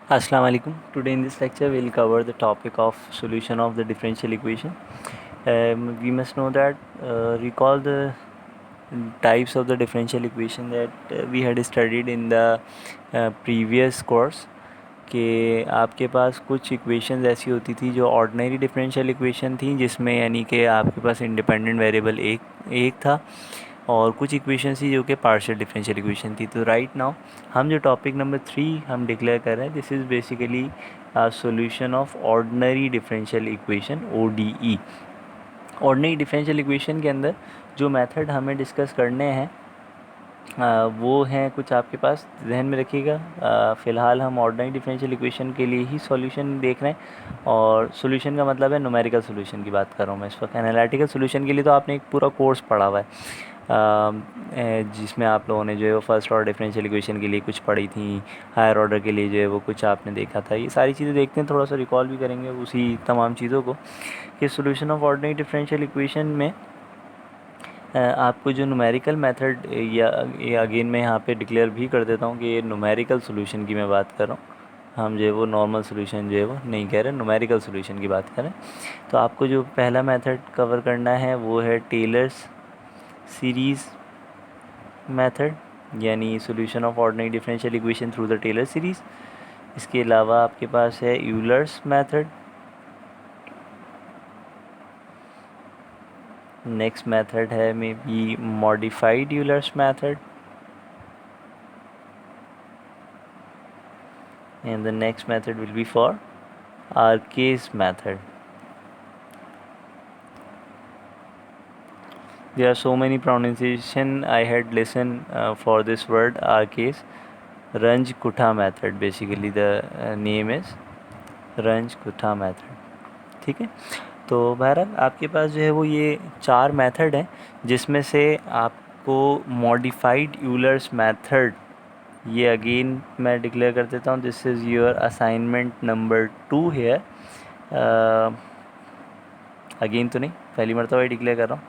Assalamu alaikum. Today in this lecture we'll cover the topic of solution of the differential equation. We must know that recall the types of the differential equation that we had studied in the previous course. कि आपके पास कुछ equations ऐसी होती थी जो ordinary differential equation थी, जिसमें यानी कि आपके पास इंडिपेंडेंट वेरिएबल एक था, और कुछ इक्वेशन थी जो कि पार्शियल डिफरेंशियल इक्वेशन थी. तो राइट नाउ हम जो टॉपिक नंबर 3 हम डिक्लेयर कर रहे हैं, this is basically solution of ordinary differential equation ODE. Ordinary differential equation के अंदर जो मेथड हमें डिस्कस करने हैं वो हैं कुछ आपके पास जहन में रखिएगा. फ़िलहाल हम ऑर्डिनरी डिफरेंशियल इक्वेशन के लिए ही सॉल्यूशन देख रहे हैं, और सॉल्यूशन का मतलब है न्यूमेरिकल सॉल्यूशन की बात कर रहा हूँ मैं इस वक्त. एनालिटिकल सॉल्यूशन के लिए तो आपने एक पूरा कोर्स पढ़ा हुआ है, जिसमें आप लोगों ने जो है वो फर्स्ट ऑर्डर डिफरेंशियल इक्वेशन के लिए कुछ पढ़ी थी, हायर ऑर्डर के लिए जो है वो कुछ आपने देखा था. ये सारी चीज़ें देखते हैं, थोड़ा सा रिकॉल भी करेंगे उसी तमाम चीज़ों को कि solution of ordinary differential equation में आपको जो न्यूमेरिकल मेथड या अगेन मैं यहाँ पे डिक्लेयर भी कर देता हूँ कि ये न्यूमेरिकल सॉल्यूशन की मैं बात कर रहा हूँ. हम जो है वो नॉर्मल सॉल्यूशन जो है वो नहीं कह रहे, न्यूमेरिकल सॉल्यूशन की बात करें. तो आपको जो पहला मेथड कवर करना है वो है टेलर्स सीरीज़ मेथड, यानी solution of ordinary differential equation through the Taylor series. इसके अलावा आपके पास है यूलर्स मेथड. नेक्स्ट मेथड है may be modified Euler's method, and the next method will be for Arcase method. There are so many pronunciation I had listened for this word Arcase. Ranj-Kutha method, basically the name is Ranj-Kutha method. ठीक है. तो बहरहाल आपके पास जो है वो ये 4 method हैं, जिसमें से आपको मॉडिफाइड यूलर्स मेथड, ये अगेन मैं डिक्लेयर कर देता हूँ, this is your assignment number 2 here. Again तो नहीं, पहली मरतबा ही डिक्लेयर कर रहा हूँ.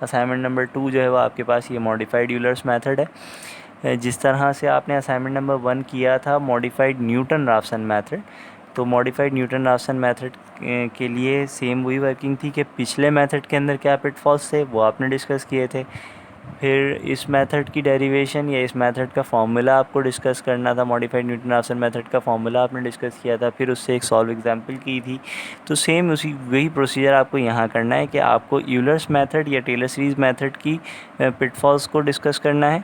असाइनमेंट नंबर 2 जो है वो आपके पास ये मॉडिफाइड यूलर्स मेथड है. जिस तरह से आपने असाइनमेंट नंबर 1 किया था मॉडिफाइड न्यूटन राफसन मेथड, तो मॉडिफाइड न्यूटन राफसन मेथड के लिए सेम वही वर्किंग थी कि पिछले मेथड के अंदर क्या पिटफॉल्स थे वो आपने डिस्कस किए थे. फिर इस मेथड की डेरिवेशन या इस मेथड का फॉर्मूला आपको डिस्कस करना था. मॉडिफाइड न्यूटन राफसन मेथड का फॉर्मूला आपने डिस्कस किया था, फिर उससे एक सॉल्व एग्जांपल की थी. तो सेम उसी वही प्रोसीजर आपको यहाँ करना है कि आपको यूलर्स मेथड या टेलर सीरीज़ मेथड की पिटफॉल्स को डिस्कस करना है,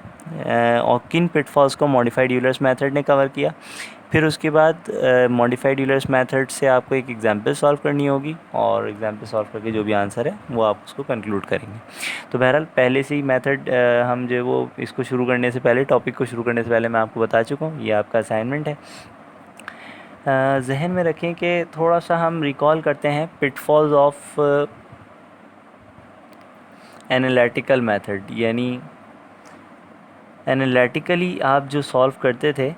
और किन पिटफॉल्स को मॉडिफाइड यूलर्स मेथड ने कवर किया. फिर उसके बाद मॉडिफाइड यूलर्स मेथड से आपको एक एग्जांपल सॉल्व करनी होगी, और एग्जांपल सॉल्व करके जो भी आंसर है वो आप उसको कंक्लूड करेंगे. तो बहरहाल पहले से ही मेथड हम जो वो इसको शुरू करने से पहले, टॉपिक को शुरू करने से पहले मैं आपको बता चुका हूँ, ये आपका असाइनमेंट है. जहन में रखें कि थोड़ा सा हम रिकॉल करते हैं पिटफॉल्स ऑफ एनालिटिकल मेथड, यानी एनालिटिकली आप जो सॉल्व करते थे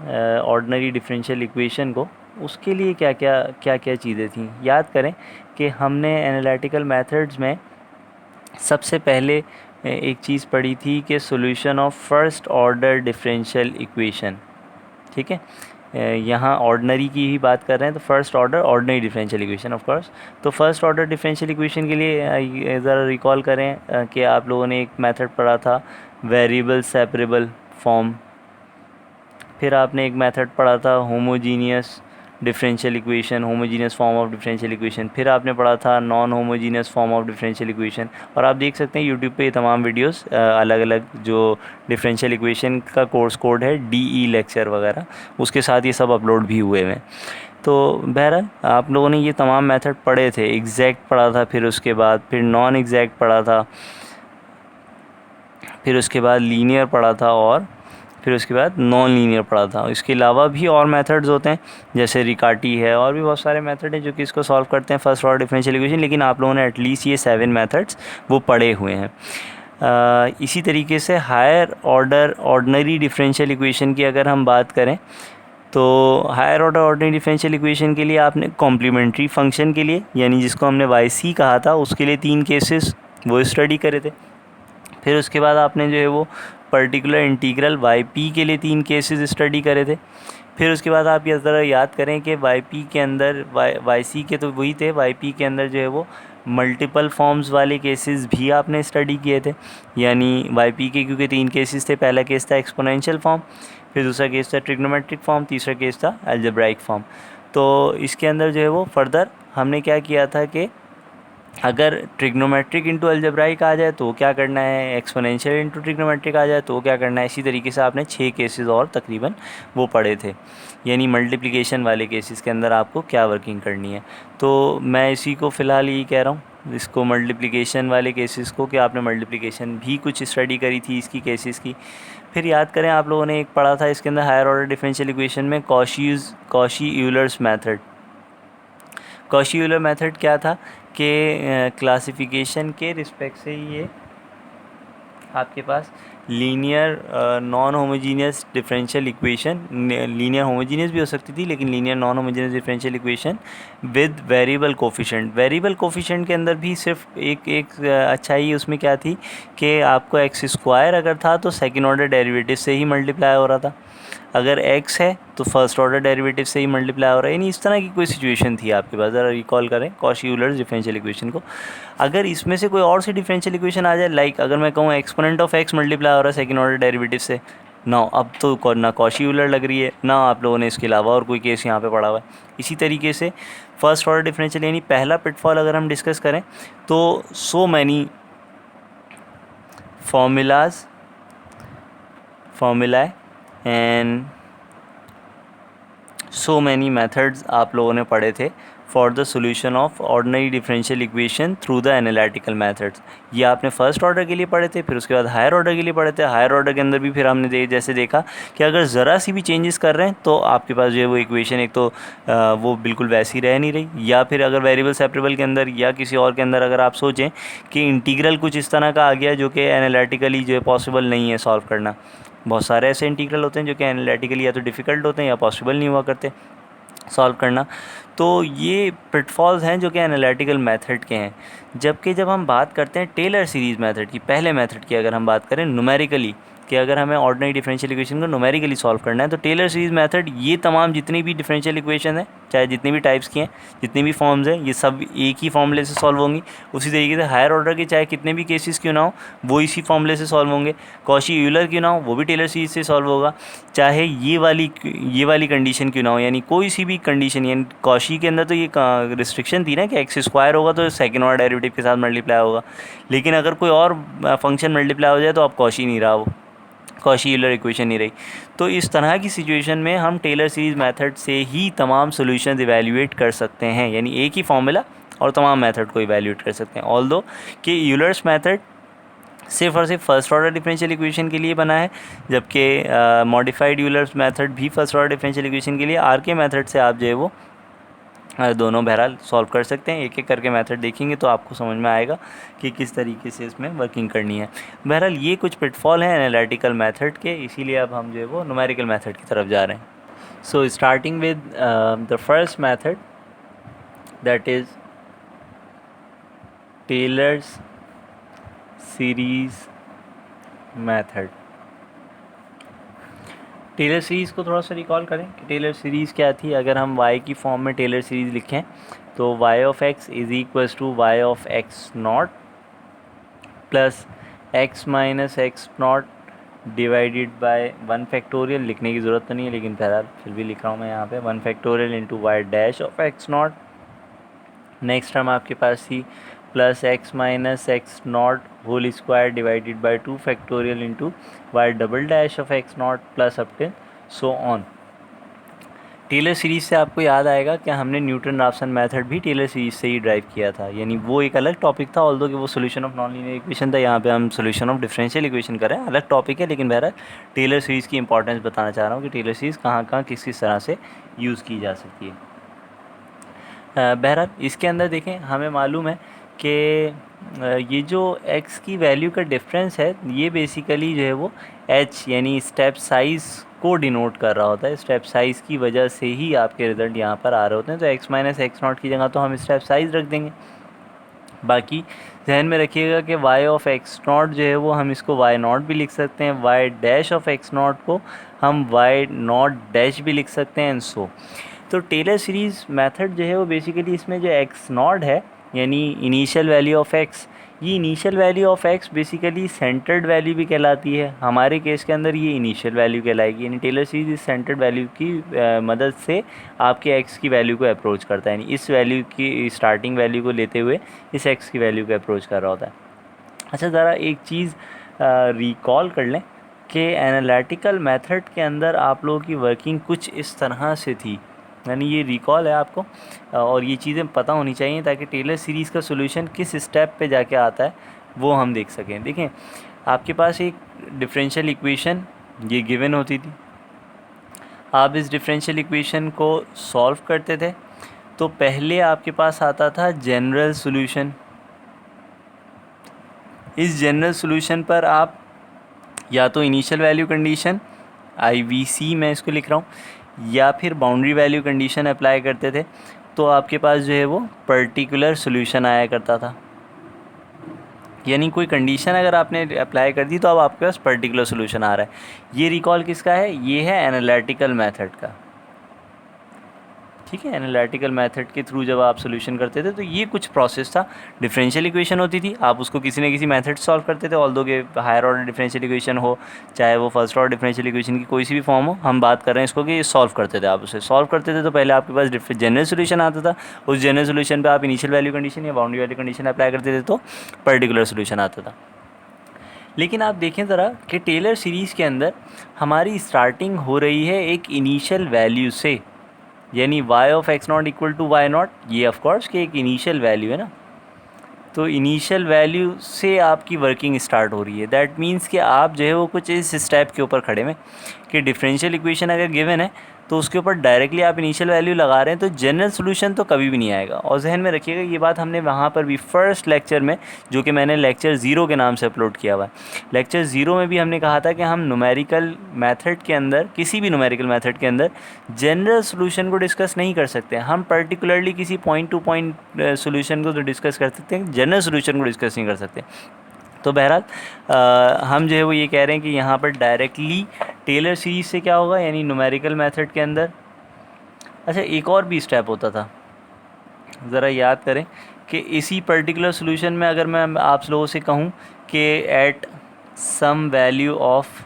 ऑर्डिनरी डिफरेंशियल इक्वेशन को, उसके लिए क्या क्या चीज़ें थी. याद करें कि हमने एनालिटिकल मेथड्स में सबसे पहले एक चीज़ पढ़ी थी कि solution of first order differential equation. ठीक है, यहाँ ऑर्डिनरी की ही बात कर रहे हैं, तो first order ordinary differential equation of course. तो फर्स्ट ऑर्डर डिफरेंशियल इक्वेशन के लिए ज़रा रिकॉल करें कि आप लोगों ने एक मेथड पढ़ा था वेरिएबल सेपरेबल फॉर्म. फिर आपने एक मेथड पढ़ा था homogeneous differential equation, homogeneous form of differential equation. फिर आपने पढ़ा था non homogeneous form of differential equation. और आप देख सकते हैं यूट्यूब पे ये तमाम वीडियोस अलग अलग जो डिफरेंशियल इक्वेशन का कोर्स कोड है DE लेक्चर वगैरह, उसके साथ ये सब अपलोड भी हुए हैं. तो बहरहाल आप लोगों ने ये तमाम मेथड पढ़े थे. एग्जैक्ट पढ़ा था, फिर उसके बाद फिर नॉन एग्जैक्ट पढ़ा था, फिर उसके बाद लीनियर पढ़ा था, और फिर उसके बाद नॉन लीनियर पढ़ा था. इसके अलावा भी और मेथड्स होते हैं, जैसे रिकाटी है, और भी बहुत सारे मेथड हैं जो कि इसको सॉल्व करते हैं फर्स्ट ऑर्डर डिफरेंशियल इक्वेशन. लेकिन आप लोगों ने एटलीस्ट ये 7 मेथड्स वो पढ़े हुए हैं. इसी तरीके से higher order ordinary differential equation की अगर हम बात करें, तो higher order ordinary differential equation के लिए आपने कॉम्प्लीमेंट्री फंक्शन के लिए, यानी जिसको हमने YC कहा था, उसके लिए 3 केसेस वो स्टडी करे थे. फिर उसके बाद आपने जो है वो पर्टिकुलर इंटीग्रल YP के लिए 3 केसेस स्टडी करे थे. फिर उसके बाद आप ये ज़रा याद करें कि वाई पी के अंदर वाई सी के तो वही थे, वाई पी के अंदर जो है वो मल्टीपल फॉर्म्स वाले केसेस भी आपने स्टडी किए थे। यानी वाई पी के क्योंकि 3 केसेस थे, पहला केस था एक्सपोनेंशियल फॉर्म, फिर दूसरा केस था ट्रिग्नोमेट्रिक फॉर्म, तीसरा केस था अलजेब्राइक फॉर्म। तो इसके अंदर जो है वो फर्दर हमने क्या किया था कि अगर ट्रिग्नोमेट्रिक इंटू अलजेब्राइक आ जाए तो क्या करना है, एक्सपोनेंशियल इंटू ट्रिग्नोमेट्रिक आ जाए तो क्या करना है। इसी तरीके से आपने 6 केसेस और तकरीबन वो पढ़े थे, यानी मल्टीप्लिकेशन वाले केसेस के अंदर आपको क्या वर्किंग करनी है। तो मैं इसी को फ़िलहाल यही कह रहा हूँ, इसको मल्टीप्लिकेशन वाले केसेस को, कि आपने मल्टीप्लिकेशन भी कुछ स्टडी करी थी इसकी केसेस की। फिर याद करें आप लोगों ने एक पढ़ा था इसके अंदर हायर ऑर्डर डिफरेंशियल इक्वेशन में Cauchy Euler's method. Cauchy Euler method क्या था कि क्लासिफिकेशन के रिस्पेक्ट से ये आपके पास linear non homogeneous differential equation, linear homogeneous भी हो सकती थी लेकिन linear non homogeneous differential equation with variable coefficient. Variable coefficient के अंदर भी सिर्फ एक अच्छाई उसमें क्या थी कि आपको एक्स स्क्वायर अगर था तो सेकंड ऑर्डर डेरिवेटिव से ही मल्टीप्लाई हो रहा था, अगर x है तो फर्स्ट ऑर्डर डेरिवेटिव से ही मल्टीप्लाई हो रहा है। यानी इस तरह की कोई सिचुएशन थी आपके पास, ज़रा रिकॉल करें कॉशी यूलर डिफरेंशियल इक्वेशन को। अगर इसमें से कोई और सी डिफरेंशियल इक्वेशन आ जाए, लाइक अगर मैं कहूँ एक्सपोनेंट ऑफ x मल्टीप्लाई हो रहा है सेकंड ऑर्डर डेरिवेटिव से, ना अब तो ना कॉशी यूलर लग रही है, ना आप लोगों ने इसके अलावा और कोई केस यहाँ पे पढ़ा हुआ है। इसी तरीके से फर्स्ट ऑर्डर डिफरेंशियल, यानी पहला पिटफॉल अगर हम डिस्कस करें तो so many formulae and so many methods आप लोगों ने पढ़े थे for the solution of ordinary differential equation through the analytical methods. ये आपने फर्स्ट ऑर्डर के लिए पढ़े थे, फिर उसके बाद हायर ऑर्डर के लिए पढ़े थे। हायर ऑर्डर के अंदर भी फिर हमने जैसे देखा कि अगर ज़रा सी भी चेंजेस कर रहे हैं तो आपके पास जो है वो इक्वेशन एक तो वो बिल्कुल वैसी रह नहीं रही, या फिर अगर वेरिएबल सेपरेबल के अंदर या किसी और के अंदर अगर आप सोचें कि इंटीग्रल कुछ इस तरह का आ गया जो कि एनालिटिकली जो है पॉसिबल नहीं है सॉल्व करना। बहुत सारे ऐसे इंटीग्रल होते हैं जो कि एनालिटिकली या तो डिफ़िकल्ट होते हैं या पॉसिबल नहीं हुआ करते सॉल्व करना। तो ये पिटफॉल्स हैं जो कि एनालिटिकल मेथड के हैं। जबकि जब हम बात करते हैं टेलर सीरीज़ मेथड की, पहले मेथड की अगर हम बात करें न्यूमेरिकली, कि अगर हमें ऑर्डिनरी डिफरेंशियल इक्वेशन को न्यूमेरिकली सॉल्व करना है तो टेलर सीरीज़ मेथड ये तमाम जितनी भी डिफरेंशियल इक्वेशन है, चाहे जितनी भी टाइप्स की हैं, जितनी भी फॉर्म्स हैं, ये सब एक ही फॉर्मूले से सॉल्व होंगी। उसी तरीके से हायर ऑर्डर के चाहे कितने भी केसेस क्यों ना हो वो इसी फॉर्मूले से सॉल्व होंगे। कॉशी यूलर क्यों ना हो वो भी टेलर सीरीज़ से सॉल्व होगा। चाहे ये वाली कंडीशन क्यों ना हो, यानी कोई सी भी कंडीशन, यानी कॉशी के अंदर तो ये रिस्ट्रिक्शन थी ना कि एक्स स्क्वायर होगा तो सेकेंड ऑर्डर डेरिवेटिव के साथ मल्टीप्लाई होगा, लेकिन अगर कोई और फंक्शन मल्टीप्लाई हो जाए तो अब कॉशी नहीं रहा, वो कॉशी यूलर इक्वेशन नहीं रही। तो इस तरह की सिचुएशन में हम टेलर सीरीज़ मेथड से ही तमाम सॉल्यूशंस इवैल्यूएट कर सकते हैं, यानी एक ही फॉर्मूला और तमाम मेथड को इवैल्यूएट कर सकते हैं। ऑल्दो कि यूलर्स मेथड सिर्फ और सिर्फ फर्स्ट ऑर्डर डिफरेंशियल इक्वेशन के लिए बना है, जबकि मॉडिफाइड यूलर्स मेथड भी फर्स्ट ऑर्डर डिफरेंशियल इक्वेशन के लिए। आर के मेथड से आप जो है वो दोनों बहरहाल सॉल्व कर सकते हैं। एक एक करके मेथड देखेंगे तो आपको समझ में आएगा कि किस तरीके से इसमें वर्किंग करनी है। बहरहाल ये कुछ पिटफॉल हैं एनालिटिकल मेथड के, इसीलिए अब हम जो है वो न्यूमेरिकल मेथड की तरफ जा रहे हैं। So starting with the first method that is Taylor's series method. Taylor series को थोड़ा सा रिकॉल करें कि टेलर सीरीज़ क्या थी। अगर हम y की फॉर्म में टेलर सीरीज़ लिखें तो y of x is equals to y of x not plus x minus x not divided by 1 factorial. लिखने की ज़रूरत तो नहीं है लेकिन फिर भी लिख रहा हूँ मैं यहाँ पे 1 factorial into y dash of x not. Next term आपके पास थी plus x minus x not whole square divided by 2 factorial into y double dash of x not plus up till so on. Taylor series से आपको याद आएगा कि हमने Newton Raphson method भी टेलर सीरीज़ से ही ड्राइव किया था, यानी वो एक अलग टॉपिक था। ऑल्दो कि वो solution of non linear equation था, यहाँ पे हम सोल्यूशन ऑफ डिफरेंशियल इक्वेशन कर रहे हैं, अलग टॉपिक है। लेकिन बहरहाल टेलर सीरीज़ की इंपॉर्टेंस बताना चाह रहा हूँ कि टेलर सीरीज़ कहाँ कहाँ किस किस तरह से यूज़ की जा सकती है। बहरहाल इसके अंदर देखें, हमें मालूम है कि ये जो x की वैल्यू का डिफरेंस है ये बेसिकली जो है वो h यानी स्टेप साइज़ को डिनोट कर रहा होता है। स्टेप साइज़ की वजह से ही आपके रिज़ल्ट यहाँ पर आ रहे होते हैं। तो x माइनस एक्स नॉट की जगह तो हम स्टेप साइज़ रख देंगे। बाकी ध्यान में रखिएगा कि y ऑफ एक्स नॉट जो है वो हम इसको y नॉट भी लिख सकते हैं, y dash of x not को हम y नॉट डैश भी लिख सकते हैं एंड सो। तो टेलर सीरीज़ मेथड जो है वो बेसिकली इसमें जो एक्स नॉट है यानी इनिशियल वैल्यू ऑफ एक्स, ये initial value of x basically centred value भी कहलाती है। हमारे केस के अंदर ये इनिशियल वैल्यू कहलाएगी, यानी टेलर सीरीज इस सेंटर्ड वैल्यू की मदद से आपके एक्स की वैल्यू को अप्रोच करता है, यानी इस वैल्यू की स्टार्टिंग वैल्यू को लेते हुए इस एक्स की वैल्यू को अप्रोच कर रहा होता है। अच्छा, ज़रा एक चीज़ रिकॉल कर लें कि एनालिटिकल मेथड के अंदर आप लोगों की वर्किंग कुछ इस तरह से थी, यानी ये रिकॉल है आपको और ये चीज़ें पता होनी चाहिए ताकि टेलर सीरीज़ का सोल्यूशन किस स्टेप पे जाके आता है वो हम देख सकें। देखें, आपके पास एक डिफरेंशियल इक्वेशन ये गिवन होती थी, आप इस डिफरेंशियल इक्वेशन को सॉल्व करते थे तो पहले आपके पास आता था जनरल सोल्यूशन। इस जनरल सोल्यूशन पर आप या तो इनिशियल वैल्यू कंडीशन IVC मैं इसको लिख रहा हूँ या फिर बाउंड्री वैल्यू कंडीशन अप्लाई करते थे तो आपके पास जो है वो पर्टिकुलर सोल्यूशन आया करता था। यानी कोई कंडीशन अगर आपने अप्लाई कर दी तो अब आपके पास पर्टिकुलर सोल्यूशन आ रहा है। ये रिकॉल किसका है? ये है एनालिटिकल मेथड का। ठीक है, एनालिटिकल मेथड के थ्रू जब आप सोल्यूशन करते थे तो ये कुछ प्रोसेस था। डिफरेंशियल इक्वेशन होती थी, आप उसको किसी न किसी मेथड से सॉल्व करते थे, ऑल्दो के हायर ऑर्डर डिफरेंशियल इक्वेशन हो चाहे वो फर्स्ट ऑर्डर डिफरेंशियल इक्वेशन की कोई सी भी फॉर्म हो, हम बात कर रहे हैं इसको कि सॉल्व करते थे। आप उसे सॉल्व करते थे तो पहले आपके पास जनरल सोल्यूशन आता था, उस जनरल सोल्यूशन पर आप इनिशियल वैल्यू कंडीशन या बाउंड्री वैल्यू कंडीशन अप्लाई करते थे तो पर्टिकुलर सोल्यूशन आता था। लेकिन आप देखें ज़रा कि टेलर सीरीज़ के अंदर हमारी स्टार्टिंग हो रही है एक इनिशियल वैल्यू से, यानी y of x not equal to y not, ये ऑफ कोर्स कि एक इनिशियल वैल्यू है ना, तो इनिशियल वैल्यू से आपकी वर्किंग स्टार्ट हो रही है। दैट मीन्स कि आप जो है वो कुछ इस स्टेप के ऊपर खड़े में कि डिफरेंशियल इक्वेशन अगर गिवन है तो उसके ऊपर डायरेक्टली आप इनिशियल वैल्यू लगा रहे हैं तो जनरल सोल्यूशन तो कभी भी नहीं आएगा। और जहन में रखिएगा ये बात हमने वहाँ पर भी फर्स्ट लेक्चर में, जो कि मैंने लेक्चर 0 के नाम से अपलोड किया हुआ है, लेक्चर 0 में भी हमने कहा था कि हम न्यूमेरिकल मेथड के अंदर, किसी भी न्यूमेरिकल मेथड के अंदर जनरल सोल्यूशन को डिस्कस नहीं कर सकते। हम पर्टिकुलरली किसी पॉइंट टू पॉइंट सोल्यूशन को तो डिस्कस कर सकते हैं, जनरल सोल्यूशन को डिस्कस नहीं कर सकते। तो बहरहाल हम जो है वो ये कह रहे हैं कि यहाँ पर डायरेक्टली टेलर सीरीज से क्या होगा, यानी न्यूमेरिकल मेथड के अंदर। अच्छा, एक और भी स्टेप होता था, ज़रा याद करें कि इसी पर्टिकुलर सोल्यूशन में अगर मैं आप लोगों से कहूँ कि at some value of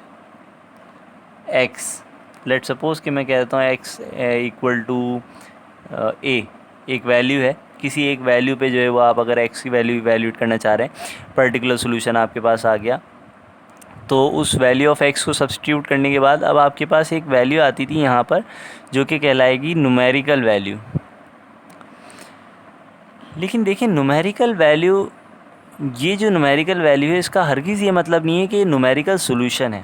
x, let suppose कि मैं कह देता हूँ एक्स इक्वल टू ए, एक वैल्यू है, किसी एक वैल्यू पे जो है वो आप अगर x की वैल्यू इवैल्यूएट करना चाह रहे हैं, पर्टिकुलर सोल्यूशन आपके पास आ गया तो उस वैल्यू ऑफ x को सब्स्टिट्यूट करने के बाद अब आपके पास एक वैल्यू आती थी यहाँ पर जो कि कहलाएगी न्यूमेरिकल वैल्यू। लेकिन देखिए न्यूमेरिकल वैल्यू, ये जो न्यूमेरिकल वैल्यू है इसका हरगिज़ ये मतलब नहीं है कि न्यूमेरिकल सोल्यूशन है।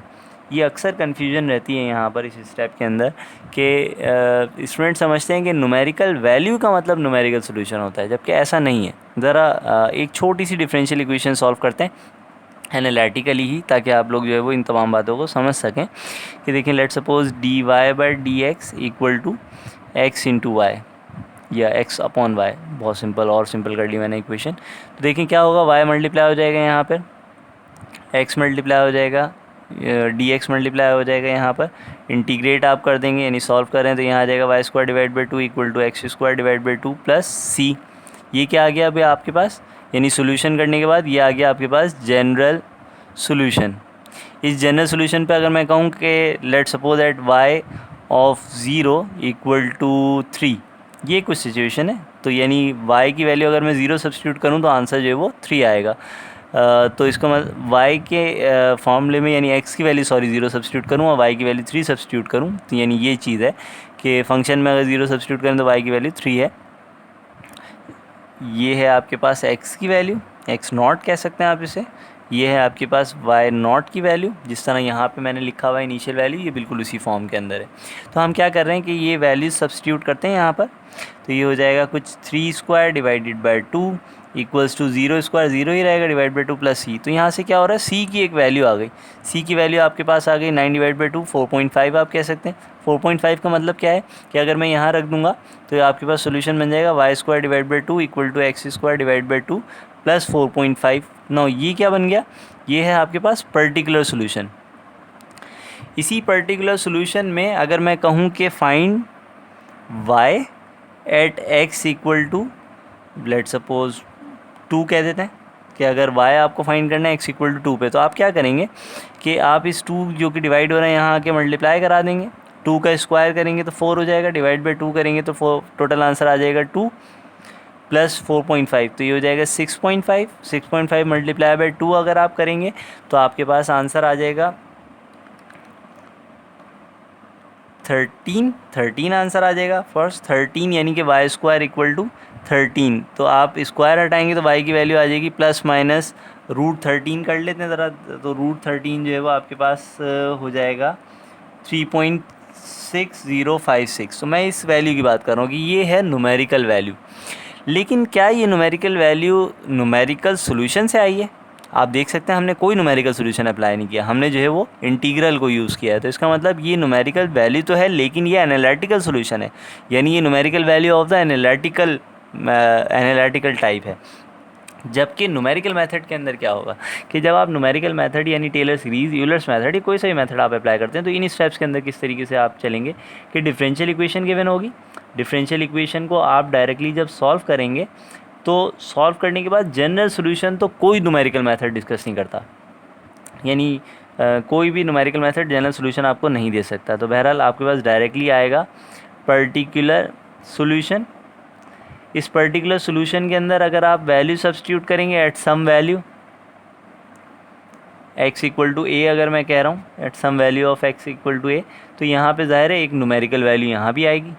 ये अक्सर कन्फ्यूजन रहती है यहाँ पर इस स्टेप के अंदर कि स्टूडेंट समझते हैं कि न्यूमेरिकल वैल्यू का मतलब न्यूमेरिकल सोल्यूशन होता है, जबकि ऐसा नहीं है। ज़रा एक छोटी सी डिफरेंशियल इक्वेशन सॉल्व करते हैं एनालिटिकली ही, ताकि आप लोग जो है वो इन तमाम बातों को समझ सकें। कि देखिए, let suppose dy/dx equal to x into y या x अपॉन वाई, बहुत सिंपल और सिंपल कर ली मैंने इक्वेशन। तो देखें क्या होगा, y मल्टीप्लाई हो जाएगा यहाँ पर, x मल्टीप्लाई हो जाएगा, dx मल्टीप्लाई हो जाएगा यहाँ पर, इंटीग्रेट आप कर देंगे यानी सॉल्व करें तो यहाँ आ जाएगा y² divide by 2 equal to x² divide by 2 plus c। ये क्या आ गया अभी आपके पास, यानी सोल्यूशन करने के बाद ये आ गया आपके पास जनरल सोल्यूशन। इस जनरल सोल्यूशन पे अगर मैं कहूँ कि let suppose at y of 0 equal to 3, ये कुछ सिचुएशन है, तो यानी y की वैल्यू अगर मैं 0 सब्स्टिट्यूट करूँ तो आंसर जो है वो 3 आएगा। तो इसको मैं y के फॉर्मूले में यानी x की वैल्यू 0 सब्स्टिट्यूट करूँ और y की वैल्यू 3 सब्स्टिट्यूट करूँ, तो यानी ये चीज़ है कि फ़ंक्शन में अगर 0 सब्स्टिट्यूट करें तो y की वैल्यू 3 है। ये है आपके पास x की वैल्यू, x नॉट कह सकते हैं आप इसे। ये है आपके पास y नॉट की वैल्यू, जिस तरह यहाँ पे मैंने लिखा हुआ है इनिशियल वैल्यू, ये बिल्कुल उसी फॉर्म के अंदर है। तो हम क्या कर रहे हैं कि ये वैल्यू सब्स्टिट्यूट करते हैं यहाँ पर, तो ये हो जाएगा कुछ 3² divided by 2 equals to zero square zero ही रहेगा divide by two plus c. तो यहाँ से क्या हो रहा है, सी की एक वैल्यू आ गई, सी की वैल्यू आपके पास आ गई 9 डिवाइड बाई टू 4.5 आप कह सकते हैं। 4.5 का मतलब क्या है कि अगर मैं यहाँ रख दूंगा तो आपके पास सोल्यूशन बन जाएगा y square divide by two equal to x square divide by two plus 4.5। No ये क्या बन गया, ये है आपके पास पर्टिकुलर सोल्यूशन। इसी पर्टिकुलर सोल्यूशन में अगर मैं कहूँ कि find y at x equal to let suppose 2 कह देते हैं कि अगर y आपको फाइंड करना है x इक्वल टू 2 पे, तो आप क्या करेंगे कि आप इस 2 जो कि डिवाइड हो रहा है यहाँ आके मल्टीप्लाई करा देंगे, 2 का स्क्वायर करेंगे तो 4 हो जाएगा, डिवाइड बाई 2 करेंगे तो 4, टोटल आंसर आ जाएगा 2 प्लस 4.5, तो ये हो जाएगा 6.5। 6.5 मल्टीप्लाई बाई 2 अगर आप करेंगे तो आपके पास आंसर आ जाएगा 13 आंसर आ जाएगा। फर्स्ट 13 यानी कि वाई स्क्वायर इक्वल टू 13, तो आप स्क्वायर हटाएंगे तो वाई की वैल्यू आ जाएगी प्लस माइनस √13 कर लेते हैं ज़रा, तो √13 जो है वो आपके पास हो जाएगा 3.6056। तो मैं इस वैल्यू की बात कर रहा हूँ कि ये है न्यूमेरिकल वैल्यू। लेकिन क्या ये न्यूमेरिकल वैल्यू न्यूमेरिकल सोल्यूशन से आई है? आप देख सकते हैं हमने कोई न्यूमेरिकल सोल्यूशन अप्लाई नहीं किया, हमने जो है वो इंटीग्रल को यूज़ किया है। तो इसका मतलब ये न्यूमेरिकल वैल्यू तो है लेकिन ये एनालिटिकल सोल्यूशन है, यानी ये numerical value of the analytical type है। जबकि न्यूमेरिकल मेथड के अंदर क्या होगा कि जब आप न्यूमेरिकल मेथड यानी टेलर सीरीज़, यूलर्स मेथड या कोई सा भी मेथड आप अप्लाई करते हैं तो इन स्टेप्स के अंदर किस तरीके से आप चलेंगे कि डिफरेंशियल इक्वेशन गिवन होगी, डिफरेंशियल इक्वेशन को आप डायरेक्टली जब सॉल्व करेंगे तो सॉल्व करने के बाद जनरल सोल्यूशन तो कोई न्यूमेरिकल मेथड डिस्कस नहीं करता, यानी कोई भी न्यूमेरिकल मेथड जनरल सोल्यूशन आपको नहीं दे सकता। तो बहरहाल आपके पास डायरेक्टली आएगा पर्टिकुलर सोल्यूशन। इस पर्टिकुलर सोल्यूशन के अंदर अगर आप वैल्यू सब्स्टिट्यूट करेंगे at some value x equal to a, अगर मैं कह रहा हूँ at some value of x equal to a, तो यहाँ पे ज़ाहिर है एक न्यूमेरिकल वैल्यू यहाँ भी आएगी।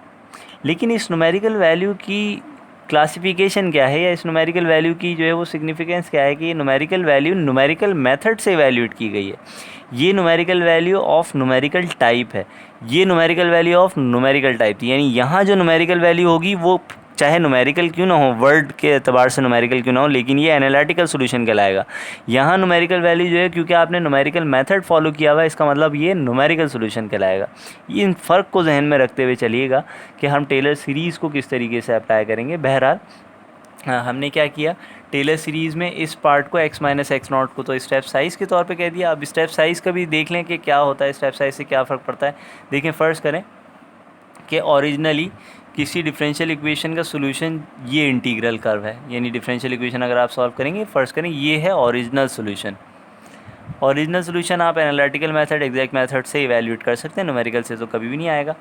लेकिन इस न्यूमेरिकल वैल्यू की क्लासिफिकेशन क्या है या इस न्यूमेरिकल वैल्यू की जो है वो सिग्निफिकेंस क्या है कि ये न्यूमेरिकल वैल्यू न्यूमेरिकल मेथड से इवैल्यूएट की गई है। ये numerical value of numerical type है, ये numerical value of numerical type थी, यानी यहाँ जो न्यूमेरिकल वैल्यू होगी वो चाहे न्यूमेरिकल क्यों ना हो, वर्ड के एतबार से न्यूमेरिकल क्यों ना हो, लेकिन ये एनालिटिकल सोल्यूशन कहलाएगा। यहाँ न्यूमेरिकल वैल्यू जो है क्योंकि आपने न्यूमेरिकल मेथड फॉलो किया हुआ है, इसका मतलब ये न्यूमेरिकल सोल्यूशन कहलाएगा। इन फ़र्क को जहन में रखते हुए चलिएगा कि हम टेलर सीरीज़ को किस तरीके से अप्लाई करेंगे। बहरहाल हमने क्या किया, टेलर सीरीज़ में इस पार्ट को x माइनस एक्स नॉट को तो स्टेप साइज़ के तौर पे कह दिया। अब स्टेप साइज़ का भी देख लें कि क्या होता है, स्टेप साइज़ से क्या फ़र्क पड़ता है। देखें, फ़र्ज़ करें कि ओरिजिनली किसी डिफरेंशियल इक्वेशन का सोल्यूशन ये इंटीग्रल कर्व है, यानी डिफरेंशियल इक्वेशन अगर आप सॉल्व करेंगे, फ़र्ज़ करें ये है ओरिजिनल सोल्यूशन। ओरिजिनल सोल्यूशन आप एनालिटिकल मेथड, एग्जैक्ट मेथड से इवैल्यूएट कर सकते हैं, न्यूमेरिकल से तो कभी भी नहीं आएगा।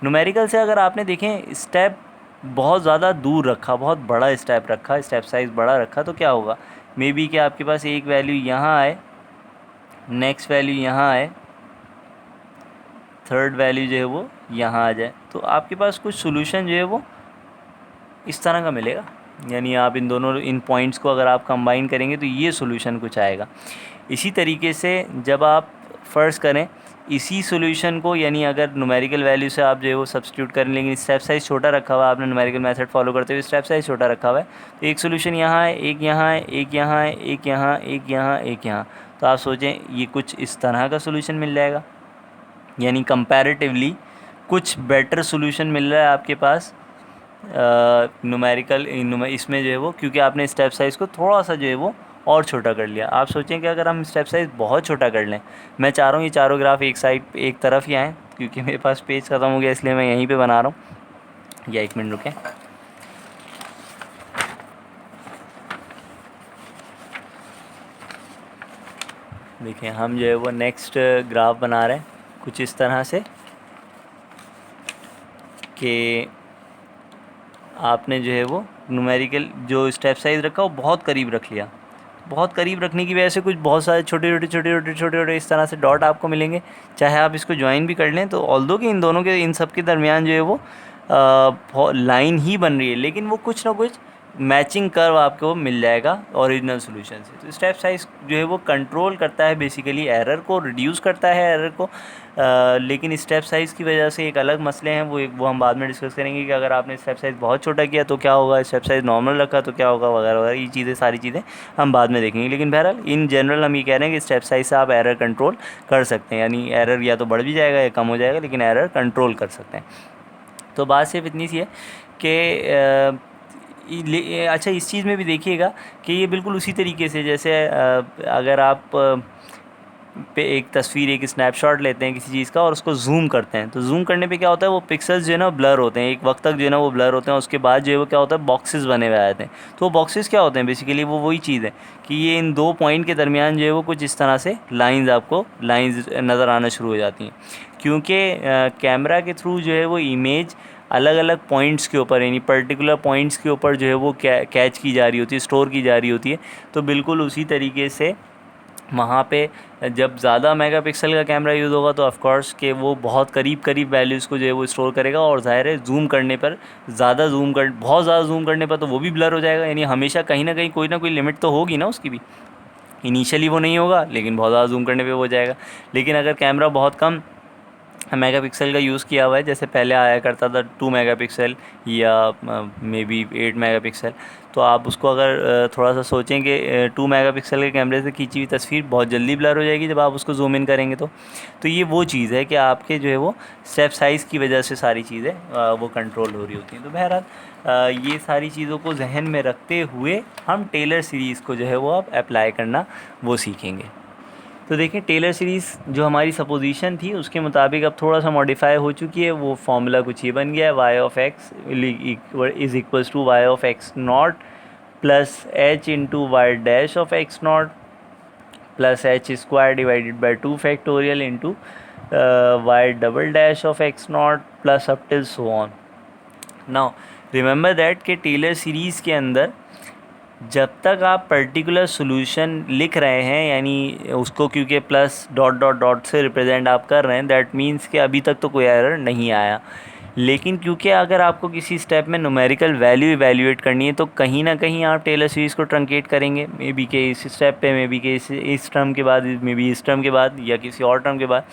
न्यूमेरिकल से अगर आपने देखें स्टेप बहुत ज़्यादा दूर रखा, बहुत बड़ा स्टेप रखा, स्टेप साइज़ बड़ा रखा, तो क्या होगा, मे बी कि आपके पास एक वैल्यू यहाँ आए, नेक्स्ट वैल्यू यहाँ आए, थर्ड वैल्यू जो है वो यहाँ आ जाए, तो आपके पास कुछ सोल्यूशन जो है वो इस तरह का मिलेगा। यानी आप इन पॉइंट्स को अगर आप कंबाइन करेंगे तो ये सोल्यूशन कुछ आएगा। इसी तरीके से जब आप फ़र्ज़ करें इसी सोल्यूशन को, यानी अगर न्यूमेरिकल वैल्यू से आप जो है वो सब्स्टिट्यूट करें, लेकिन स्टेप साइज़ छोटा रखा हुआ है, आपने न्यूमेरिकल मेथड फॉलो करते हुए स्टेप साइज़ छोटा रखा हुआ है, तो एक सोल्यूशन यहाँ है, एक यहाँ है, एक यहाँ है, एक यहाँ, एक यहाँ, एक यहाँ, तो आप सोचें ये कुछ इस तरह का सोल्यूशन मिल जाएगा। यानी कंपैरेटिवली कुछ बेटर सोल्यूशन मिल रहा है आपके पास न्यूमेरिकल इसमें जो है वो, क्योंकि आपने स्टेप साइज़ को थोड़ा सा जो है वो और छोटा कर लिया। आप सोचें कि अगर हम स्टेप साइज़ बहुत छोटा कर लें, मैं चाह रहा हूँ ये चारों ग्राफ एक साइड एक तरफ ही आएँ, क्योंकि मेरे पास पेज ख़त्म हो गया इसलिए मैं यहीं पे बना रहा हूँ। या एक मिनट रुकें, देखिए हम जो है वो नेक्स्ट ग्राफ बना रहे हैं कुछ इस तरह से कि आपने जो है वो न्यूमेरिकल जो स्टेप साइज़ रखा वो बहुत करीब रख लिया। बहुत करीब रखने की वजह से कुछ बहुत सारे छोटे छोटे इस तरह से डॉट आपको मिलेंगे। चाहे आप इसको ज्वाइन भी कर लें तो ऑल्दो कि इन दोनों के, इन सब के दरमियान जो है वो लाइन ही बन रही है, लेकिन वो कुछ ना कुछ मैचिंग कर्व आपको मिल जाएगा ओरिजिनल सॉल्यूशन से। तो स्टेप साइज जो है वो कंट्रोल करता है बेसिकली एरर को, रिड्यूस करता है एरर को, लेकिन स्टेप साइज़ की वजह से एक अलग मसले हैं, वो हम बाद में डिस्कस करेंगे कि अगर आपने स्टेप साइज़ बहुत छोटा किया तो क्या होगा, स्टेप साइज़ नॉर्मल रखा तो क्या होगा, वगैरह वगैरह, ये चीज़ें सारी चीज़ें हम बाद में देखेंगे। लेकिन बहरहाल इन जनरल हम ये कह रहे हैं कि स्टेप साइज़ से आप एरर कंट्रोल कर सकते हैं, यानी एरर या तो बढ़ भी जाएगा या कम हो जाएगा, लेकिन एरर कंट्रोल कर सकते हैं। तो बात सिर्फ इतनी सी है कि अच्छा इस चीज़ में भी देखिएगा कि ये बिल्कुल उसी तरीके से जैसे अगर आप पे एक तस्वीर, एक स्नैपशॉट लेते हैं किसी चीज़ का और उसको जूम करते हैं, तो जूम करने पे क्या होता है, वो पिक्सेल्स जो है ना ब्लर होते हैं, एक वक्त तक जो है ना वो ब्लर होते हैं, उसके बाद जो है वो क्या होता है, बॉक्सेस बने हुए आते हैं। तो वो बॉक्सेस क्या होते हैं, बेसिकली वो वही चीज़ है कि ये इन दो पॉइंट के दरमियान जो है वो कुछ इस तरह से आपको लाइन्स नज़र आना शुरू हो जाती हैं, क्योंकि कैमरा के थ्रू जो है वो इमेज अलग अलग पॉइंट्स के ऊपर, यानी पर्टिकुलर पॉइंट्स के ऊपर जो है वो कैच की जा रही होती है, स्टोर की जा रही होती है। तो बिल्कुल उसी तरीके से वहाँ पे जब ज़्यादा मेगापिक्सल का कैमरा यूज़ होगा तो ऑफ़ कोर्स कि वो बहुत करीब वैल्यूज़ को जो है वो स्टोर करेगा, और ज़ाहिर है जूम करने पर बहुत ज़्यादा जूम करने पर तो वो भी ब्लर हो जाएगा, यानी हमेशा कहीं ना कोई लिमिट तो होगी ना उसकी भी। इनिशियली वो नहीं होगा, लेकिन बहुत ज़्यादा जूम करने पे हो जाएगा। लेकिन अगर कैमरा बहुत कम मेगापिक्सल का यूज़ किया हुआ है, जैसे पहले आया करता था 2 मेगापिक्सल या मे बी 8 मेगापिक्सल, तो आप उसको अगर थोड़ा सा सोचें कि 2 मेगापिक्सल के कैमरे से खींची हुई तस्वीर बहुत जल्दी ब्लर हो जाएगी जब आप उसको जूम इन करेंगे। तो ये वो चीज़ है कि आपके जो है वो स्टेप साइज़ की वजह से सारी चीज़ें वो कंट्रोल हो रही होती हैं। तो बहरहाल ये सारी चीज़ों को जहन में रखते हुए हम टेलर सीरीज़ को जो है वो अब अप्लाई करना वो सीखेंगे। तो देखिए टेलर सीरीज़ जो हमारी सपोजिशन थी उसके मुताबिक अब थोड़ा सा मॉडिफाई हो चुकी है। वो फार्मूला कुछ ये बन गया है, y of x is equals to y of x not plus h into y dash of x not plus h square divided by 2 factorial into y double dash of x not plus up till so on. Now remember that कि Taylor series के अंदर जब तक आप particular solution लिख रहे हैं, यानी उसको क्योंकि प्लस डॉट डॉट डॉट से रिप्रेजेंट आप कर रहे हैं, दैट मीन्स कि अभी तक तो कोई एरर नहीं आया। लेकिन क्योंकि अगर आपको किसी स्टेप में न्यूमेरिकल वैल्यू इवैल्यूएट करनी है तो कहीं ना कहीं आप टेलर सीरीज़ को ट्रंकेट करेंगे, मे बी के इस स्टेप पे, मे बी के इस टर्म के बाद, मे बी इस टर्म के बाद या किसी और टर्म के बाद।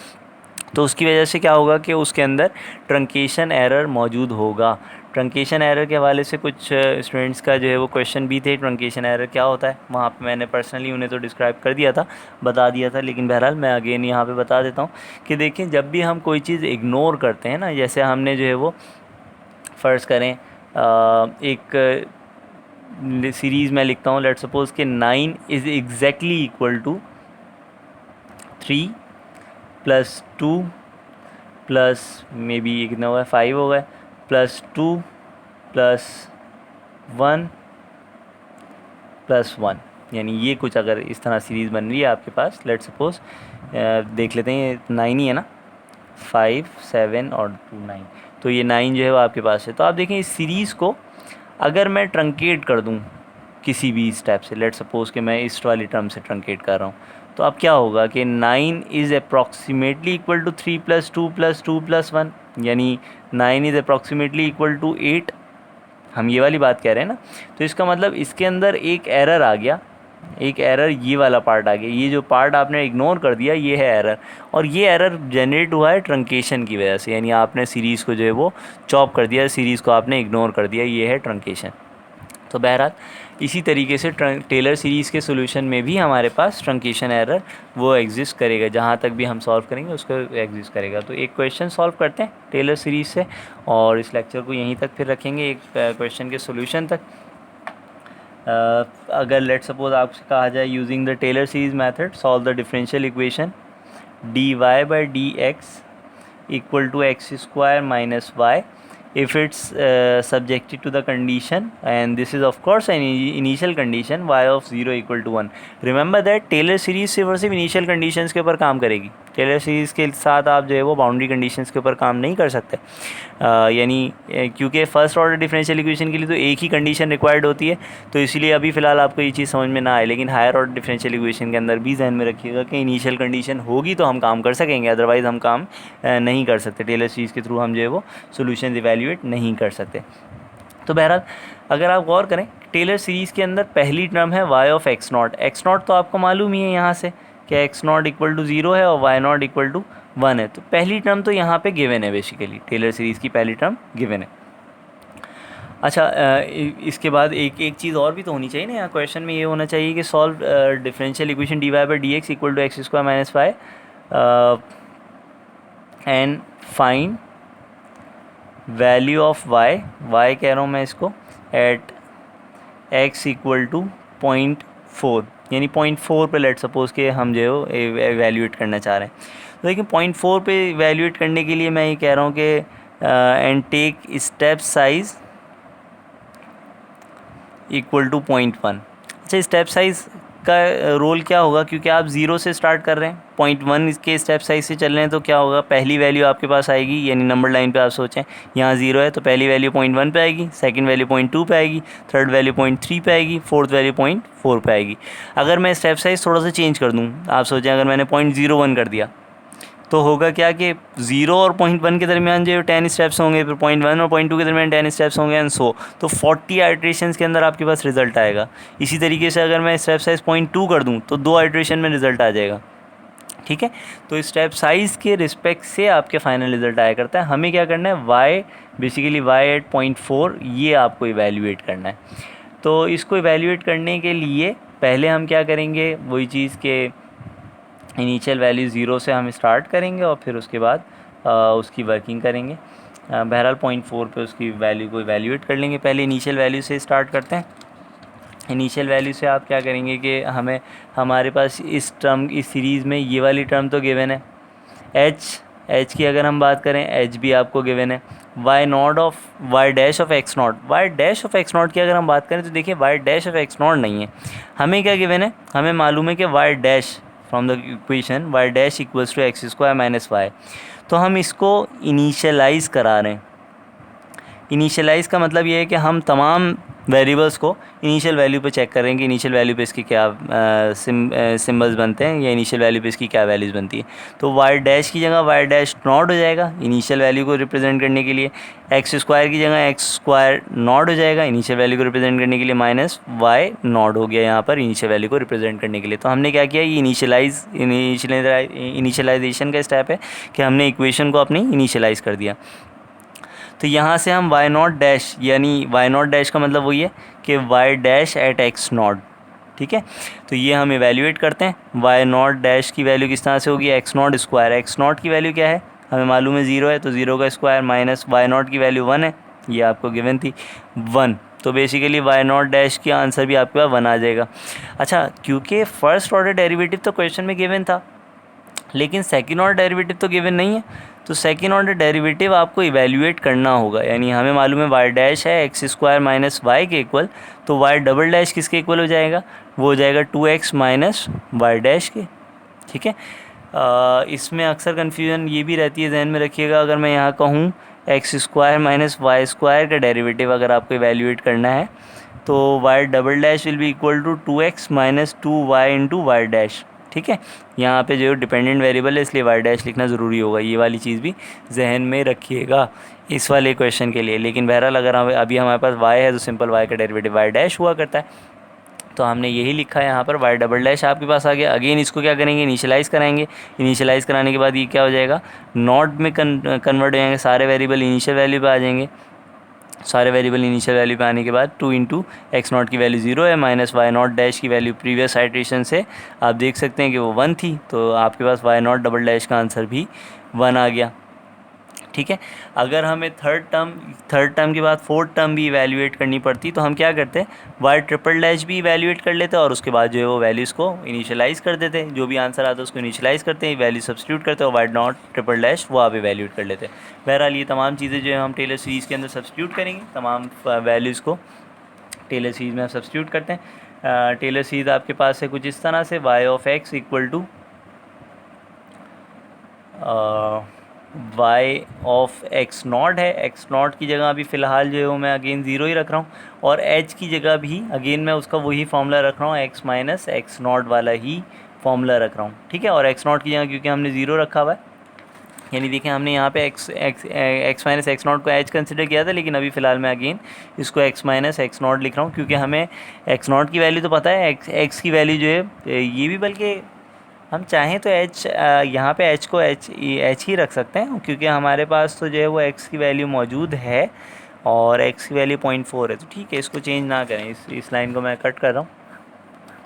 तो उसकी वजह से क्या होगा कि उसके अंदर ट्रंकेशन एरर मौजूद होगा। ट्रंकेशन एरर के हवाले से कुछ स्टूडेंट्स का जो है वो क्वेश्चन भी थे, ट्रंकेशन एरर क्या होता है। वहाँ पे मैंने पर्सनली उन्हें तो डिस्क्राइब कर दिया था, बता दिया था, लेकिन बहरहाल मैं अगेन यहाँ पे बता देता हूँ कि देखिए जब भी हम कोई चीज़ इग्नोर करते हैं ना, जैसे हमने जो है वो फ़र्ज़ करें एक सीरीज़ में लिखता हूँ, लेट सपोज़ कि 9 is exactly equal to 3 plus 2 plus maybe ये कितना हुआ, 5 हो गए, प्लस 2 प्लस 1 प्लस 1, यानी ये कुछ अगर इस तरह सीरीज़ बन रही है आपके पास, लेट सपोज़ देख लेते हैं, 9 ही है ना, 5 7 और 2 9, तो ये 9 जो है वो आपके पास है। तो आप देखें इस सीरीज़ को अगर मैं ट्रंकेट कर दूं किसी भी स्टेप से, लेट सपोज़ कि मैं इस वाली टर्म से ट्रंकेट कर रहा हूँ, तो अब क्या होगा कि 9 is approximately equal to 3 plus 2 plus 2 plus 1, यानी 9 इज़ अप्रॉक्सीमेटली इक्वल टू 8। हम ये वाली बात कह रहे हैं ना, तो इसका मतलब इसके अंदर एक एरर आ गया, एक एरर ये वाला पार्ट आ गया, ये जो पार्ट आपने इग्नोर कर दिया ये है एरर, और ये एरर जनरेट हुआ है ट्रंकेशन की वजह से, यानी आपने सीरीज़ को जो है वो चॉप कर दिया, सीरीज़ को आपने इग्नोर कर दिया, ये है ट्रंकेशन। तो बहरहाल इसी तरीके से टेलर सीरीज़ के सोल्यूशन में भी हमारे पास ट्रंकेशन एरर वो एग्जिस्ट करेगा, जहाँ तक भी हम सॉल्व करेंगे उसको एग्जिस्ट करेगा। तो एक क्वेश्चन सॉल्व करते हैं टेलर सीरीज़ से और इस लेक्चर को यहीं तक फिर रखेंगे एक क्वेश्चन के सोल्यूशन तक। अगर लेट सपोज आपसे कहा जाए using the Taylor series method solve the differential equation dy by d x equal to x square minus y if it's subjected to the condition, and this is of course an initial condition y of 0 equal to 1। remember that Taylor series सिर्फ और सिर्फ initial conditions के ऊपर काम करेगी, Taylor series के साथ आप जो है वो बाउंड्री कंडीशंस के ऊपर काम नहीं कर सकते, यानी क्योंकि फ़र्स्ट ऑर्डर डिफरेंशियल इक्वेशन के लिए तो एक ही कंडीशन रिक्वायर्ड होती है, तो इसीलिए अभी फ़िलहाल आपको ये चीज़ समझ में ना आए, लेकिन हायर ऑर्डर डिफरेंशियल इक्वेशन के अंदर भी ध्यान में रखिएगा कि इनिशियल कंडीशन होगी तो हम काम कर सकेंगे, अदरवाइज़ हम काम नहीं कर सकते, टेलर सीरीज़ के थ्रू हम जो है वो सोल्यूशन इवैल्यूएट नहीं कर सकते। तो बहरहाल अगर आप गौर करें टेलर सीरीज़ के अंदर पहली टर्म है y of x not. X not तो आपको मालूम ही है यहाँ से कि एक्स नॉट इक्वल टू 0 है और y नॉट इक्वल टू 1 है। तो पहली टर्म तो यहाँ पे गिवन है, बेसिकली टेलर सीरीज़ की पहली टर्म गिवन है। अच्छा, इसके बाद एक चीज़ और भी तो होनी चाहिए ना यहाँ क्वेश्चन में, ये होना चाहिए कि solve differential equation d y by d x equal to x square minus y and find value of y कह रहा हूँ मैं इसको, एट x इक्वल टू 0.4, यानी 0.4 पे लेट सपोज के हम जो है एवेल्यूएट करना चाह रहे हैं। तो देखिए 0.4 पे एवेल्यूएट करने के लिए मैं ये कह रहा हूँ कि and take step size equal to 0.1। अच्छा, स्टेप साइज़ का रोल क्या होगा, क्योंकि आप 0 से स्टार्ट कर रहे हैं, 0.1 इसके स्टेप साइज से चल रहे हैं, तो क्या होगा, पहली वैल्यू आपके पास आएगी, यानी नंबर लाइन पे आप सोचें यहाँ 0 है तो पहली वैल्यू 0.1 पे आएगी, सेकंड वैल्यू 0.2 पे आएगी, थर्ड वैल्यू 0.3 पे आएगी, फोर्थ वैल्यू 0.4 पे आएगी। अगर मैं स्टेप साइज़ थोड़ा सा चेंज कर दूँ, आप सोचें अगर मैंने 0.01 कर दिया तो होगा क्या कि 0 और 0.1 के दरमियान जो 10 स्टेप्स होंगे, फिर 0.1 और 0.2 के दरमियान 10 स्टेप्स होंगे एंड सो, तो 40 आइट्रेशंस के अंदर आपके पास रिजल्ट आएगा। इसी तरीके से अगर मैं स्टेप साइज़ 0.2 कर दूं तो 2 आइट्रेशन में रिजल्ट आ जाएगा। ठीक है, तो स्टेप साइज़ के रिस्पेक्ट से आपके फाइनल रिजल्ट आया करता है। हमें क्या करना है, y बेसिकली y एट 0.4 ये आपको इवेल्यूएट करना है। तो इसको इवेल्यूएट करने के लिए पहले हम क्या करेंगे, वही चीज़ के इनिशियल वैल्यू 0 से हम स्टार्ट करेंगे और फिर उसके बाद उसकी वर्किंग करेंगे। बहरहाल 0.4 पे उसकी वैल्यू को इवेल्यूएट कर लेंगे। पहले इनिशियल वैल्यू से स्टार्ट करते हैं। इनिशियल वैल्यू से आप क्या करेंगे कि हमारे पास इस सीरीज़ में ये वाली टर्म तो गिवन है, h की अगर हम बात करें h भी आपको गिवन है, y dash of x not की अगर हम बात करें तो देखिए y dash of x not नहीं है, हमें क्या गिवन है, हमें मालूम है कि y dash from the equation y dash equals to x square minus y. तो हम इसको इनिशियलाइज़ करा रहे हैं। इनिशियलाइज़ का मतलब ये है कि हम तमाम वेरिएबल्स को इनिशियल वैल्यू पे चेक करेंगे, इनिशियल वैल्यू पे इसकी क्या सिंबल्स बनते हैं या इनिशियल वैल्यू पे इसकी क्या वैल्यूज़ बनती है। तो y डैश की जगह y डैश नॉट हो जाएगा इनिशियल वैल्यू को रिप्रेजेंट करने के लिए, एक्स स्क्वायर की जगह एक्स स्क्वायर नॉट हो जाएगा इनिशियल वैल्यू को रिप्रेजेंट करने के लिए, माइनस y नॉट हो गया यहाँ पर इनिशियल वैल्यू को रिप्रेजेंट करने के लिए। तो हमने क्या किया, ये इनिशियलाइजेशन का स्टेप है कि हमने इक्वेशन को अपनी इनिशियलाइज़ कर दिया। तो यहाँ से हम y नॉट डैश, यानी y नॉट डैश का मतलब वही है कि y dash at x not. ठीक है, तो ये हम इवेल्यूएट करते हैं। y नॉट डैश की वैल्यू किस तरह से होगी, x not square, x not की वैल्यू क्या है हमें मालूम है 0 है, तो 0 का स्क्वायर माइनस y नॉट की वैल्यू 1 है, ये आपको गिवन थी 1। तो बेसिकली y नॉट डैश की आंसर भी आपके पास 1 आ जाएगा। अच्छा, क्योंकि फर्स्ट ऑर्डर डेरिवेटिव तो क्वेश्चन में गिवन था लेकिन सेकेंड ऑर्डर डेरिवेटिव तो गिवन नहीं है, तो सेकेंड ऑर्डर डेरिवेटिव आपको इवेल्यूएट करना होगा। यानी हमें मालूम है y डैश है एक्स स्क्वायर माइनस वाई के इक्वल, तो y डबल डैश किसके इक्वल हो जाएगा, वो हो जाएगा 2x माइनस वाई डैश के। ठीक है, इसमें अक्सर कन्फ्यूजन ये भी रहती है, जहन में रखिएगा, अगर मैं यहाँ कहूँ x square minus y square का डेरिवेटिव अगर आपको इवेल्यूएट करना है तो y double dash will be equal to 2x माइनस 2y इंटू वाई डैश। ठीक है, यहाँ पे जो डिपेंडेंट वेरिएबल है इसलिए y डैश लिखना ज़रूरी होगा, ये वाली चीज़ भी जहन में रखिएगा इस वाले क्वेश्चन के लिए। लेकिन बहरहाल अगर अभी हमारे पास y है तो सिंपल y का डेरिवेटिव y डैश हुआ करता है, तो हमने यही लिखा है यहाँ पर, y डबल डैश आपके पास आ गया। अगेन इसको क्या करेंगे, इनिशियलाइज़ कराएंगे, इनिशियलाइज़ कराने के बाद ये क्या हो जाएगा, नॉट में कन्वर्ट हो जाएंगे, सारे वेरिएबल इनिशियल वैल्यू पे आ जाएंगे। सारे वेरिएबल इनिशियल वैल्यू पे आने के बाद 2 इंटू एक्स नॉट की वैल्यू 0 है, माइनस वाई नॉट डैश की वैल्यू प्रीवियस आइट्रेशन से आप देख सकते हैं कि वो 1 थी, तो आपके पास वाई नॉट डबल डैश का आंसर भी 1 आ गया। ठीक है, अगर हमें थर्ड टर्म के बाद फोर्थ टर्म भी इवेल्यूएट करनी पड़ती तो हम क्या करते हैं, वाई ट्रिपल डैश भी इवेल्यूएट कर लेते और उसके बाद जो है वो वैल्यूज़ को इनिशियलाइज़ कर देते, जो भी आंसर आता है उसको इनिशियलाइज़ करते हैं, वैल्यू सब्स्टिट्यूट करते हैं और वाई नॉट ट्रिपल डैश वो आप इवेल्यूएट कर लेते हैं। बहरहाल ये तमाम चीज़ें जो है हम टेलर सीरीज़ के अंदर सब्स्टिट्यूट करेंगे, तमाम वैल्यूज़ को टेलर सीरीज़ में आप सब्स्टिट्यूट करते हैं। टेलर सीरीज़ आपके पास है कुछ इस तरह से, y of x equal to y of x not है, एक्स नॉट की जगह अभी फ़िलहाल जो है वो मैं अगेन 0 ही रख रहा हूँ, और h की जगह भी अगेन मैं उसका वही फार्मूला रख रहा हूँ, x माइनस एक्स नॉट वाला ही फार्मूला रख रहा हूँ। ठीक है, और एक्स नॉट की जगह क्योंकि हमने 0 रखा हुआ है यानी देखें हमने यहाँ पे x माइनस एक्स नॉट को h कंसिडर किया था, लेकिन अभी फ़िलहाल मैं अगेन इसको x माइनस एक्स नॉट लिख रहा हूँ, क्योंकि हमें x नॉट की वैल्यू तो पता है, x की वैल्यू जो है ये भी, बल्कि हम चाहें तो h यहाँ पे h को h ही रख सकते हैं, क्योंकि हमारे पास तो जो है वो x की वैल्यू मौजूद है और x की वैल्यू 0.4 है, तो ठीक है, इसको चेंज ना करें। इस लाइन को मैं कट कर रहा हूँ।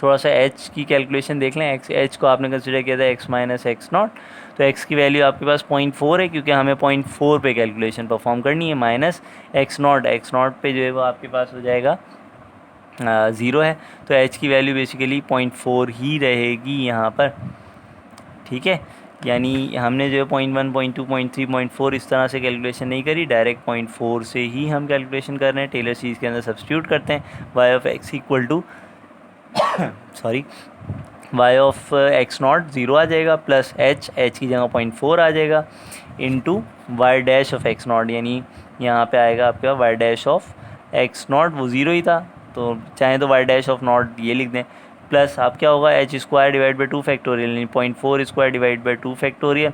थोड़ा सा h की कैलकुलेशन देख लें। h को आपने कंसिडर किया था x माइनस एक्स नॉट, तो x की वैल्यू आपके पास 0.4 है, क्योंकि हमें 0.4 पे कैलकुलेशन परफॉर्म करनी है, माइनस एक्स नॉट पे जो है वो आपके पास हो जाएगा 0 है, तो h की वैल्यू बेसिकली 0.4 ही रहेगी यहाँ पर, ठीक है। यानी हमने जो है 0.1, 0.2, 0.3, 0.4 इस तरह से कैलकुलेशन नहीं करी, डायरेक्ट 0.4 से ही हम कैलकुलेशन कर रहे हैं। टेलर सीरीज़ के अंदर सब्स्टिट्यूट करते हैं, y of x equal to sorry y of x not 0 आ जाएगा, प्लस h की जगह 0.4 आ जाएगा, into y dash of x not, यानी यहाँ पे आएगा आपका y dash of x not, वो 0 ही था, तो चाहें तो वाई डैश ऑफ नॉट ये लिख दें, प्लस आप क्या होगा h square divide by 2 factorial, यानी 0.4 square divide by 2 factorial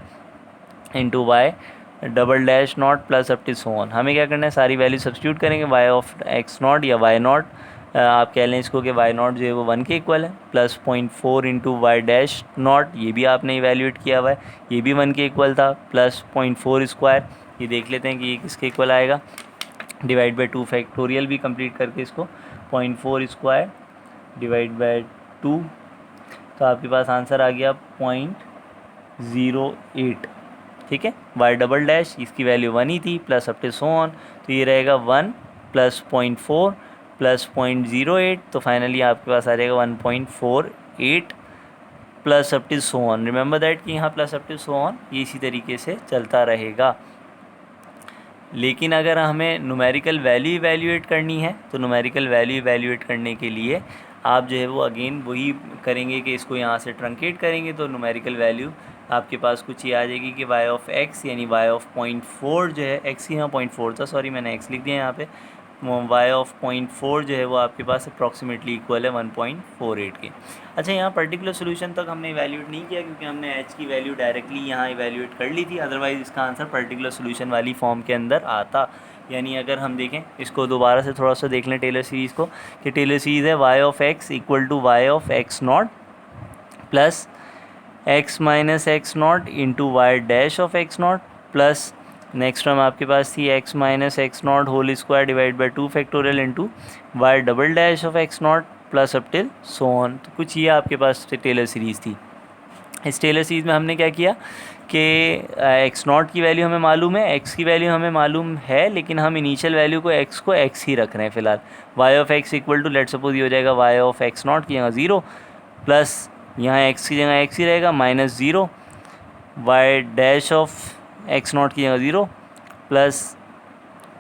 into y double dash not plus up to so on. हमें क्या करना है, सारी वैल्यू सब्स्टिट्यूट करेंगे, वाई ऑफ एक्स नॉट या वाई नॉट, आप कह लें इसको कि वाई नॉट जो है वो 1 के इक्वल है, plus 0.4 into y dash not, ये भी आपने इवेल्यूएट किया हुआ है, ये भी 1 के इक्वल था, प्लस 0.4 स्क्वायर, ये देख लेते हैं कि ये किसके इक्वल आएगा, डिवाइड बाई 2 फैक्टोरियल भी कंप्लीट करके इसको 0.4 स्क्वायर डिवाइड बाई 2, तो आपके पास आंसर आ गया 0.08, ठीक है। वाई डबल डैश इसकी वैल्यू 1 ही थी, plus up to so on, तो ये रहेगा 1 प्लस 0.4 प्लस 0.08, तो फाइनली आपके पास आ जाएगा 1.48 plus up to so on. Remember that कि यहाँ plus up to so on ये इसी तरीके से चलता रहेगा। लेकिन अगर हमें न्यूमेरिकल वैल्यू इवैल्यूएट करनी है, तो न्यूमेरिकल वैल्यू इवैल्यूएट करने के लिए आप जो है वो अगेन वही करेंगे कि इसको यहाँ से ट्रंकेट करेंगे, तो न्यूमेरिकल वैल्यू आपके पास कुछ ये आ जाएगी कि y ऑफ x यानी y ऑफ 0.4 जो है, x यहाँ 0.4 था, सॉरी मैंने x लिख दिया यहाँ पे, y ऑफ 0.4 जो है वो आपके पास अप्रॉक्सीमेटली इक्वल है 1.48 के। अच्छा, यहाँ पर्टिकुलर सोल्यूशन तक हमने इवैल्यूएट नहीं किया, क्योंकि हमने h की वैल्यू डायरेक्टली यहाँ इवैल्यूएट कर ली थी, अदरवाइज़ इसका आंसर पर्टिकुलर सोल्यूशन वाली फॉर्म के अंदर आता। यानी अगर हम देखें इसको दोबारा से थोड़ा सा देख लें टेलर सीरीज़ को, कि टेलर सीरीज़ है y of x equal to y of x naught plus x minus x naught into y dash of x naught, plus next term आपके पास थी x minus x naught whole square divide by 2 factorial into y double dash of x naught plus up till so on. तो कुछ ये आपके पास Taylor series थी। इस Taylor series में हमने क्या किया कि एक्स नॉट की वैल्यू हमें मालूम है, एक्स की वैल्यू हमें मालूम है, लेकिन हम इनिशियल वैल्यू को एक्स ही रख रहे हैं फ़िलहाल। Y of x equal to let suppose ये हो जाएगा वाई ऑफ एक्स नॉट की जगह 0, प्लस यहाँ एक्स की जगह एक्स ही रहेगा minus 0, y dash of x not की जगह 0, plus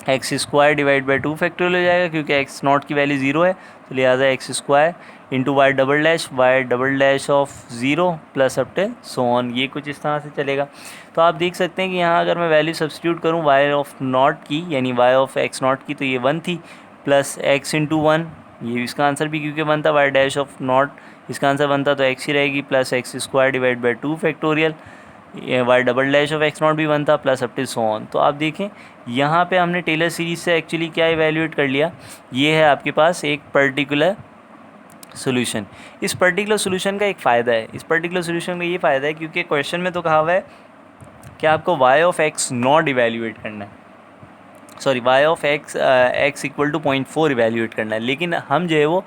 x square divide by 2 factorial हो जाएगा, क्योंकि एक्स नॉट की वैल्यू 0 है, तो लिहाजा x square into y double dash of 0 plus up till so on. ये कुछ इस तरह से चलेगा। तो आप देख सकते हैं कि यहाँ अगर मैं वैल्यू सब्स्टिट्यूट करूँ वाई ऑफ नॉट की, यानी वाई ऑफ एक्स नॉट की, तो ये 1 थी, प्लस एक्स इंटू 1, ये इसका आंसर भी क्योंकि 1 था, वाई डैश ऑफ नॉट इसका आंसर 1 था, तो एक्स ही रहेगी, plus x square divide by 2 factorial, y double dash of x naught भी 1 था, plus up to so on. तो आप देखें यहाँ पे हमने टेलर सीरीज़ से एक्चुअली क्या इवैल्यूएट कर लिया, ये है आपके पास एक पर्टिकुलर सोल्यूशन। इस पर्टिकुलर सोल्यूशन का एक फ़ायदा है, इस पर्टिकुलर सोल्यूशन का ये फ़ायदा है क्योंकि क्वेश्चन में तो कहा हुआ है कि आपको y of x naught evaluate करना है, sorry y of x equal to 0.4 evaluate करना है, लेकिन हम जो है वो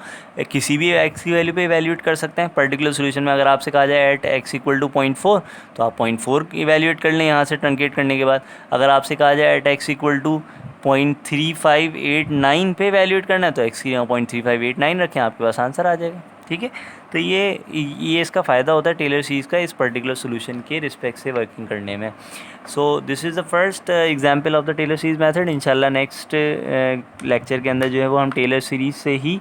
किसी भी एक्स की वैल्यू पे इवैल्यूएट कर सकते हैं। पर्टिकुलर सोल्यूशन में अगर आपसे कहा जाए एट एक्स इक्वल टू 0.4, तो आप 0.4 इवैल्यूएट कर लें यहाँ से ट्रंकेट करने के बाद। अगर आपसे कहा जाए एट एक्स इक्वल टू 0.3589 पे इवैल्यूएट करना है, तो एक्स की यहाँ 0.3589 रखें, आपके पास आंसर आ जाएगा, ठीक है। तो ये इसका फ़ायदा होता है टेलर सीरीज़ का इस पर्टिकुलर सोल्यूशन के रिस्पेक्ट से वर्किंग करने में। So this is the first example of the Taylor series method. इंशाल्लाह नेक्स्ट लेक्चर के अंदर जो है वो हम टेलर सीरीज़ से ही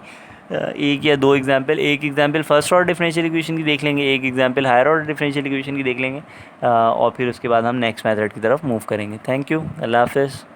एक या दो एग्जांपल, एक example first order differential equation की देख लेंगे, एक example higher order differential equation की देख लेंगे, और फिर उसके बाद हम नेक्स्ट मेथड की तरफ मूव करेंगे। थैंक यू, अल्लाह हाफ़िज़।